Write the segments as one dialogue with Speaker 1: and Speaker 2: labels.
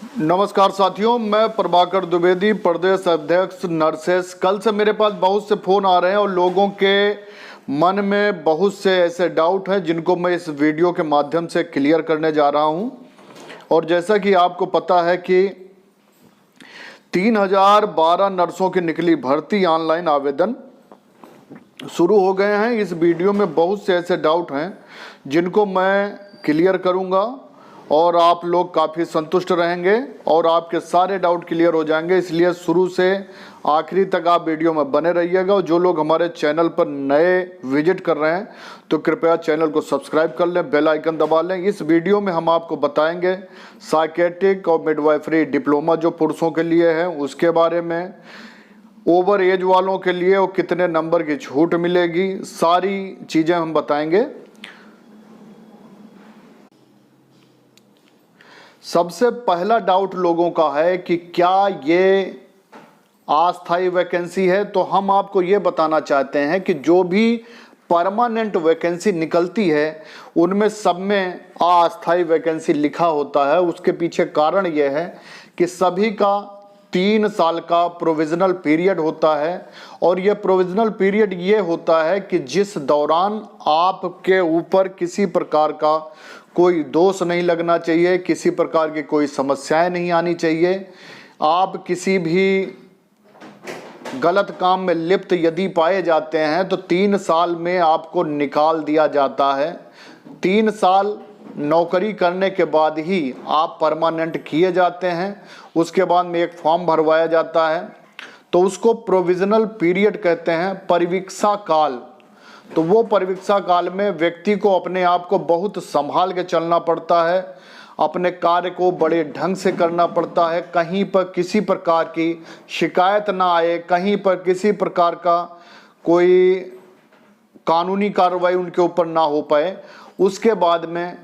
Speaker 1: नमस्कार साथियों, मैं प्रभाकर द्विवेदी, प्रदेश अध्यक्ष नर्सेस। कल से मेरे पास बहुत से फ़ोन आ रहे हैं और लोगों के मन में बहुत से ऐसे डाउट हैं जिनको मैं इस वीडियो के माध्यम से क्लियर करने जा रहा हूं। और जैसा कि आपको पता है कि 3012 नर्सों की निकली भर्ती, ऑनलाइन आवेदन शुरू हो गए हैं। इस वीडियो में बहुत से ऐसे डाउट हैं जिनको मैं क्लियर करूंगा और आप लोग काफ़ी संतुष्ट रहेंगे और आपके सारे डाउट क्लियर हो जाएंगे। इसलिए शुरू से आखिरी तक आप वीडियो में बने रहिएगा। और जो लोग हमारे चैनल पर नए विजिट कर रहे हैं तो कृपया चैनल को सब्सक्राइब कर लें, बेल आइकन दबा लें। इस वीडियो में हम आपको बताएंगे साइकेट्रिक और मिडवाइफरी डिप्लोमा जो पुरुषों के लिए है उसके बारे में, ओवर एज वालों के लिए वो कितने नंबर की छूट मिलेगी, सारी चीज़ें हम बताएंगे। सबसे पहला डाउट लोगों का है कि क्या ये अस्थायी वैकेंसी है। तो हम आपको ये बताना चाहते हैं कि जो भी परमानेंट वैकेंसी निकलती है उनमें सब में अस्थायी वैकेंसी लिखा होता है। उसके पीछे कारण ये है कि सभी का 3 साल का प्रोविजनल पीरियड होता है और ये प्रोविजनल पीरियड ये होता है कि जिस दौरान आपके ऊपर किसी प्रकार का कोई दोष नहीं लगना चाहिए, किसी प्रकार की कोई समस्याएं नहीं आनी चाहिए। आप किसी भी गलत काम में लिप्त यदि पाए जाते हैं तो 3 साल में आपको निकाल दिया जाता है। 3 साल नौकरी करने के बाद ही आप परमानेंट किए जाते हैं। उसके बाद में एक फॉर्म भरवाया जाता है तो उसको प्रोविजनल पीरियड कहते हैं, परिवीक्षा काल। तो वो परिवीक्षा काल में व्यक्ति को अपने आप को बहुत संभाल के चलना पड़ता है, अपने कार्य को बड़े ढंग से करना पड़ता है, कहीं पर किसी प्रकार की शिकायत ना आए, कहीं पर किसी प्रकार का कोई कानूनी कार्रवाई उनके ऊपर ना हो पाए। उसके बाद में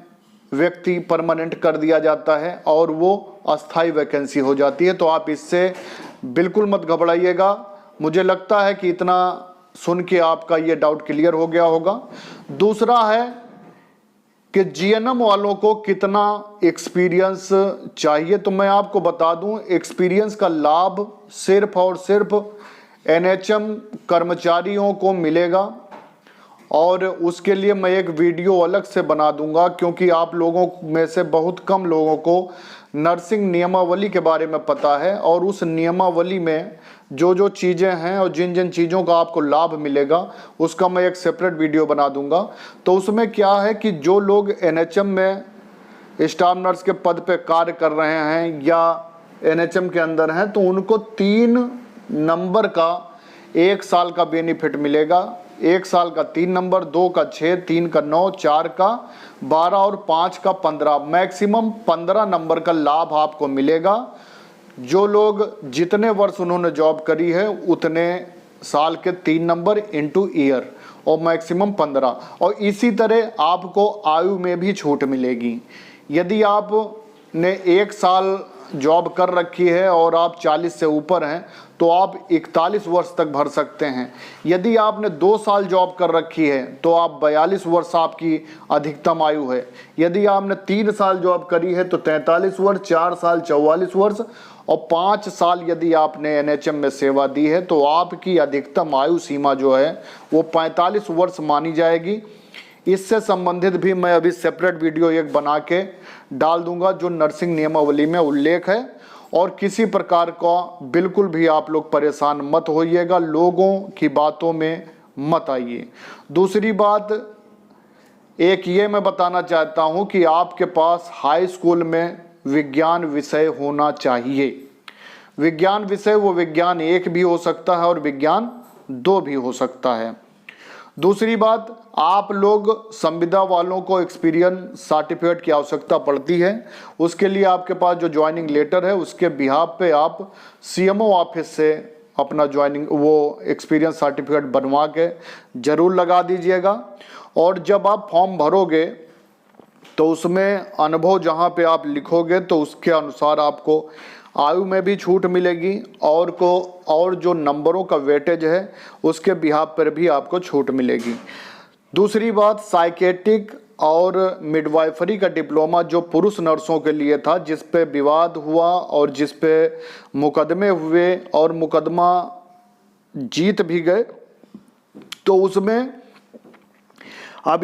Speaker 1: व्यक्ति परमानेंट कर दिया जाता है और वो अस्थायी वैकेंसी हो जाती है। तो आप इससे बिल्कुल मत घबराइएगा। मुझे लगता है कि इतना सुन के आपका ये डाउट क्लियर हो गया होगा। दूसरा है कि जीएनएम वालों को कितना एक्सपीरियंस चाहिए। तो मैं आपको बता दूं, एक्सपीरियंस का लाभ सिर्फ और सिर्फ एनएचएम कर्मचारियों को मिलेगा और उसके लिए मैं एक वीडियो अलग से बना दूंगा, क्योंकि आप लोगों में से बहुत कम लोगों को नर्सिंग नियमावली के बारे में पता है और उस नियमावली में जो जो चीज़ें हैं और जिन जिन चीज़ों का आपको लाभ मिलेगा उसका मैं एक सेपरेट वीडियो बना दूंगा। तो उसमें क्या है कि जो लोग एनएचएम में स्टाफ नर्स के पद पे कार्य कर रहे हैं या एनएचएम के अंदर हैं तो उनको 3 नंबर का 1 साल का बेनिफिट मिलेगा। 1 साल का 3 नंबर, 2 का 6, 3 का 9, 4 का 12 और 5 का 15, मैक्सिमम 15 नंबर का लाभ आपको मिलेगा। जो लोग जितने वर्ष उन्होंने जॉब करी है उतने साल के 3 नंबर इंटू ईयर और मैक्सिमम 15। और इसी तरह आपको आयु में भी छूट मिलेगी। यदि आपने 1 साल जॉब कर रखी है और आप 40 से ऊपर हैं तो आप 41 वर्ष तक भर सकते हैं। यदि आपने 2 साल जॉब कर रखी है तो आप 42 वर्ष आपकी अधिकतम आयु है। यदि आपने 3 साल जॉब करी है तो 43 वर्ष, 4 साल 44 वर्ष और 5 साल यदि आपने एनएचएम में सेवा दी है तो आपकी अधिकतम आयु सीमा जो है वो 45 वर्ष मानी जाएगी। इससे संबंधित भी मैं अभी सेपरेट वीडियो एक बना के डाल दूंगा जो नर्सिंग नियमावली में उल्लेख है। और किसी प्रकार का बिल्कुल भी आप लोग परेशान मत होइएगा, लोगों की बातों में मत आइए। दूसरी बात एक ये मैं बताना चाहता हूँ कि आपके पास हाई स्कूल में विज्ञान विषय होना चाहिए। विज्ञान विषय वो विज्ञान 1 भी हो सकता है और विज्ञान 2 भी हो सकता है। दूसरी बात, आप लोग संविदा वालों को एक्सपीरियंस सर्टिफिकेट की आवश्यकता पड़ती है। उसके लिए आपके पास जो ज्वाइनिंग लेटर है उसके बिहाफ पे आप सीएमओ ऑफिस से अपना ज्वाइनिंग वो एक्सपीरियंस सर्टिफिकेट बनवा के ज़रूर लगा दीजिएगा। और जब आप फॉर्म भरोगे तो उसमें अनुभव जहाँ पे आप लिखोगे तो उसके अनुसार आपको आयु में भी छूट मिलेगी और जो नंबरों का वेटेज है उसके बिहाफ पर भी आपको छूट मिलेगी। दूसरी बात, साइकेट्रिक और मिडवाइफरी का डिप्लोमा जो पुरुष नर्सों के लिए था, जिस पे विवाद हुआ और जिस पे मुकदमे हुए और मुकदमा जीत भी गए, तो उसमें अब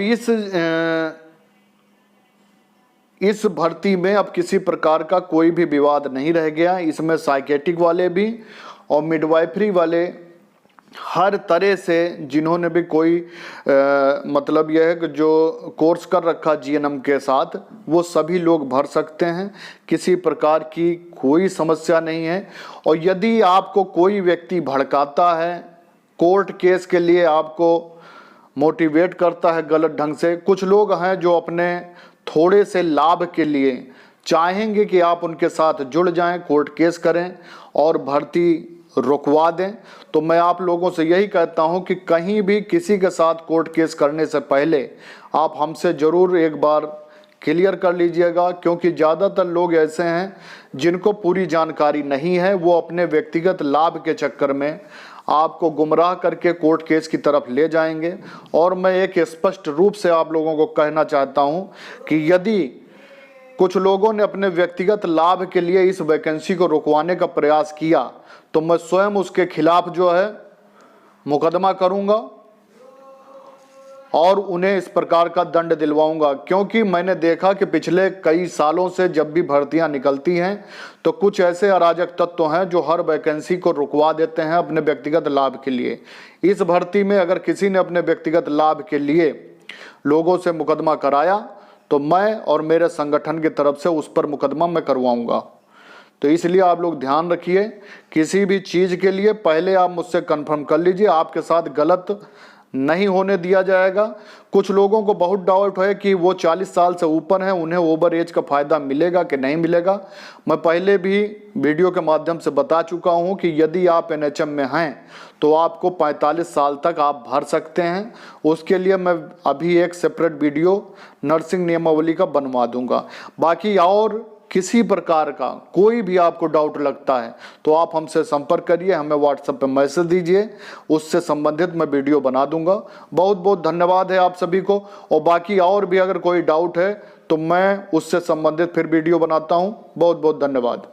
Speaker 1: इस भर्ती में अब किसी प्रकार का कोई भी विवाद नहीं रह गया। इसमें साइकेट्रिक वाले भी और मिडवाइफरी वाले हर तरह से जिन्होंने भी कोई मतलब यह है कि जो कोर्स कर रखा जीएनएम के साथ, वो सभी लोग भर सकते हैं। किसी प्रकार की कोई समस्या नहीं है। और यदि आपको कोई व्यक्ति भड़काता है, कोर्ट केस के लिए आपको मोटिवेट करता है गलत ढंग से, कुछ लोग हैं जो अपने थोड़े से लाभ के लिए चाहेंगे कि आप उनके साथ जुड़ जाएं, कोर्ट केस करें और भर्ती रुकवा दें, तो मैं आप लोगों से यही कहता हूं कि कहीं भी किसी के साथ कोर्ट केस करने से पहले आप हमसे ज़रूर एक बार क्लियर कर लीजिएगा, क्योंकि ज़्यादातर लोग ऐसे हैं जिनको पूरी जानकारी नहीं है। वो अपने व्यक्तिगत लाभ के चक्कर में आपको गुमराह करके कोर्ट केस की तरफ ले जाएंगे। और मैं एक स्पष्ट रूप से आप लोगों को कहना चाहता हूं कि यदि कुछ लोगों ने अपने व्यक्तिगत लाभ के लिए इस वैकेंसी को रुकवाने का प्रयास किया, तो मैं स्वयं उसके खिलाफ जो है मुकदमा करूंगा और उन्हें इस प्रकार का दंड दिलवाऊंगा। क्योंकि मैंने देखा कि पिछले कई सालों से जब भी भर्तियां निकलती हैं तो कुछ ऐसे अराजक तत्व हैं जो हर वैकेंसी को रुकवा देते हैं अपने व्यक्तिगत लाभ के लिए। इस भर्ती में अगर किसी ने अपने व्यक्तिगत लाभ के लिए लोगों से मुकदमा कराया तो मैं और मेरे संगठन की तरफ से उस पर मुकदमा मैं करवाऊंगा। तो इसलिए आप लोग ध्यान रखिए, किसी भी चीज़ के लिए पहले आप मुझसे कंफर्म कर लीजिए, आपके साथ गलत नहीं होने दिया जाएगा। कुछ लोगों को बहुत डाउट है कि वो 40 साल से ऊपर हैं, उन्हें ओवर एज का फ़ायदा मिलेगा कि नहीं मिलेगा। मैं पहले भी वीडियो के माध्यम से बता चुका हूं कि यदि आप एनएचएम में हैं तो आपको 45 साल तक आप भर सकते हैं। उसके लिए मैं अभी एक सेपरेट वीडियो नर्सिंग नियमावली का बनवा दूंगा। बाकी और किसी प्रकार का कोई भी आपको डाउट लगता है तो आप हमसे संपर्क करिए, हमें व्हाट्सएप पे मैसेज दीजिए, उससे संबंधित मैं वीडियो बना दूंगा। बहुत बहुत धन्यवाद है आप सभी को। और बाकी और भी अगर कोई डाउट है तो मैं उससे संबंधित फिर वीडियो बनाता हूं। बहुत बहुत धन्यवाद।